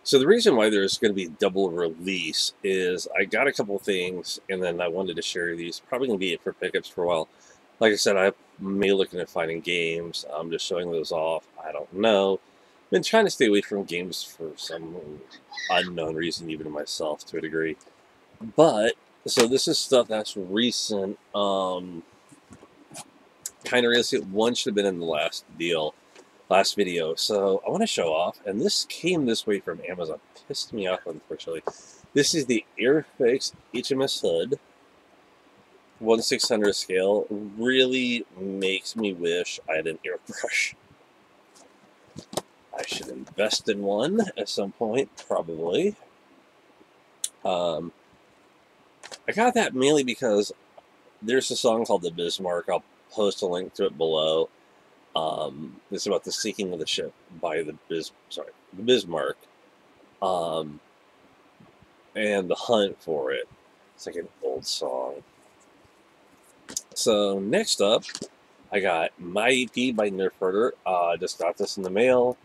So the reason why there's going to be double release is I got a couple things, and then I wanted to share these. Probably going to be it for pickups for a while. Like I said, I may looking at finding games. I'm just showing those off. I don't know. Been trying to stay away from games for some unknown reason, even to myself to a degree. But so this is stuff that's recent. Kind of recent. One should have been in the last video. So I want to show off, and this came this way from Amazon. Pissed me off, unfortunately. This is the Airfix HMS Hood, 1/600 scale. Really makes me wish I had an airbrush. I should invest in one at some point, probably. I got that mainly because there's a song called The Bismarck. I'll post a link to it below. It's about the sinking of the ship by the Bismarck, um, and the hunt for it. It's like an old song. So next up, I got My EP by Nerf Herder. Just got this in the mail.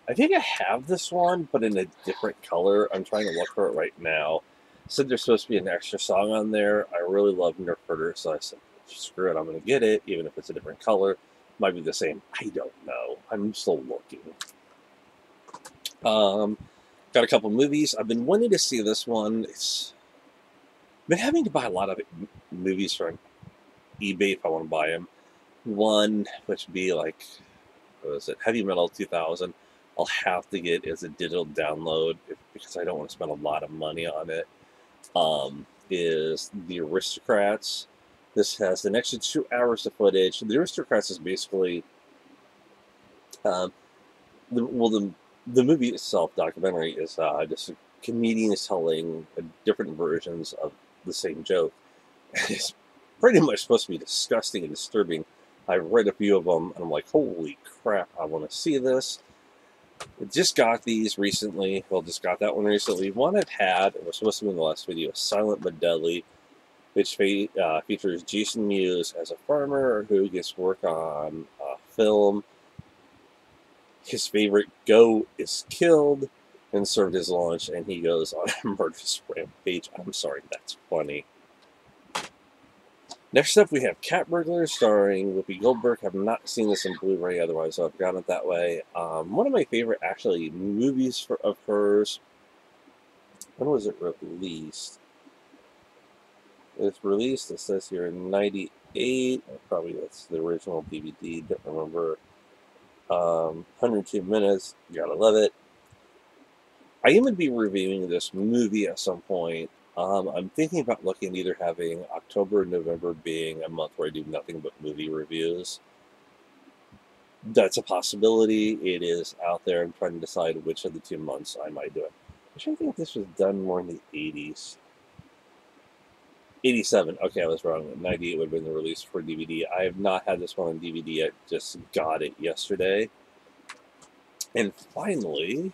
I think I have this one, but in a different color. I'm trying to look for it right now. Said there's supposed to be an extra song on there. I really love Nerf Herder, so I said, screw it, I'm going to get it, even if it's a different color. Might be the same. I don't know. I'm still looking. Got a couple movies. I've been wanting to see this one. It's been having to buy a lot of movies from eBay if I want to buy them. One, which would be like, what is it, Heavy Metal 2000. I'll have to get as a digital download because I don't want to spend a lot of money on it. Is The Aristocrats. This has an extra 2 hours of footage. The Aristocrats is basically, the movie itself, documentary, is just comedians telling different versions of the same joke. It's pretty much supposed to be disgusting and disturbing. I've read a few of them, and I'm like, holy crap, I want to see this. I just got these recently. Well, just got that one recently. One I've had, it was supposed to be in the last video, Silent but Deadly, which features Jason Mewes as a farmer who gets work on film. His favorite goat is killed and served as lunch, and he goes on a murderous rampage. I'm sorry, that's funny. Next up, we have Cat Burglar, starring Whoopi Goldberg. I've not seen this in Blu-ray, otherwise I've gotten it that way. One of my favorite, actually, movies of hers. When was it released? It's released, it says here, in 98. Probably that's the original DVD, don't remember. 102 minutes, gotta love it. I am going to be reviewing this movie at some point. I'm thinking about looking at either having October or November being a month where I do nothing but movie reviews. That's a possibility. It is out there. I'm trying to decide which of the 2 months I might do it. I think this was done more in the 80s. 87. Okay, I was wrong. 98 would have been the release for DVD. I have not had this one on DVD yet. Just got it yesterday. And finally,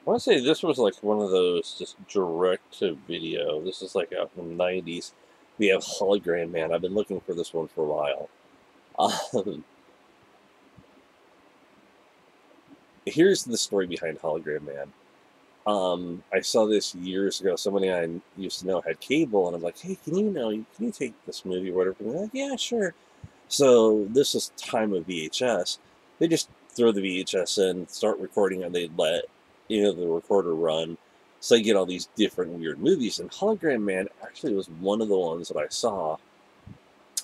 I want to say this was like one of those just direct to video. This is like out in the 90s. We have Hologram Man. I've been looking for this one for a while. Here's the story behind Hologram Man. I saw this years ago. Somebody I used to know had cable, and I'm like, hey, can you take this movie or whatever? And they're like, yeah, sure. So this is time of VHS. They just throw the VHS in, start recording, and they let the recorder run. So you get all these different weird movies. And Hologram Man actually was one of the ones that I saw,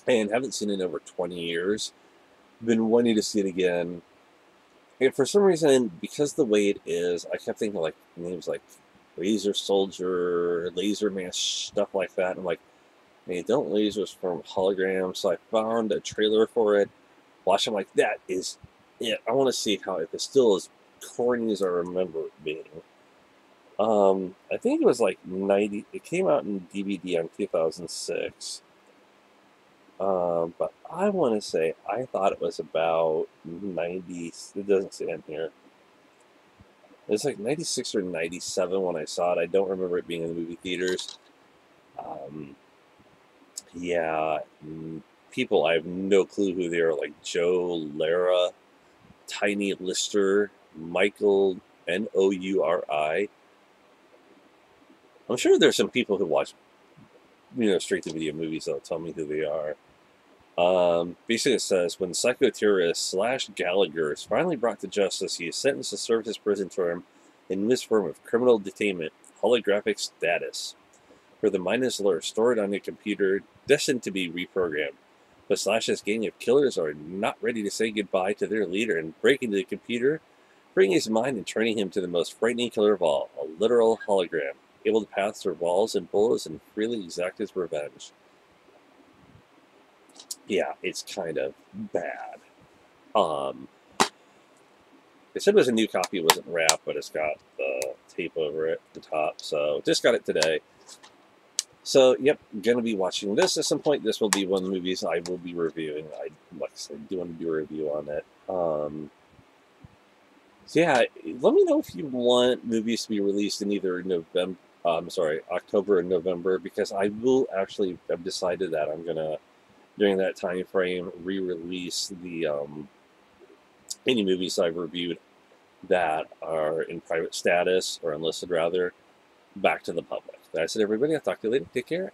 and haven't seen it in over 20 years. Been wanting to see it again. And for some reason, because the way it is, I kept thinking like names like Laser Soldier, Laser Man, stuff like that. And I'm like, hey, don't lasers from holograms? So I found a trailer for it. Watch, I'm like, that is it. I want to see if it's still as corny as I remember it being. I think it was like 90. It came out in DVD on 2006. But I want to say I thought it was about 90. It doesn't say in here. It's like 96 or 97 when I saw it. I don't remember it being in the movie theaters. Yeah, people, I have no clue who they are, like Joe Lara, Tiny Lister, Michael Nouri. I'm sure there's some people who watch, straight to video movies that'll tell me who they are. Basically, it says when psychoterrorist Slash Gallagher is finally brought to justice, he is sentenced to serve his prison term in this form of criminal detainment, holographic status, where the mind is stored on a computer destined to be reprogrammed. But Slash's gang of killers are not ready to say goodbye to their leader and break into the computer, freeing his mind and turning him to the most frightening killer of all, a literal hologram, able to pass through walls and bullets and freely exact his revenge. Yeah, it's kind of bad. They said it was a new copy, it wasn't wrapped, but it's got the tape over it at the top, so just got it today. So, yep, going to be watching this at some point. This will be one of the movies I will be reviewing. Like I said, do want to do a review on it. So yeah, let me know if you want movies to be released in either October and November, because I will actually have decided that I'm going to, during that time frame, re-release the any movies I've reviewed that are in private status, or unlisted rather, back to the public. That's it, everybody. I'll talk to you later. Take care.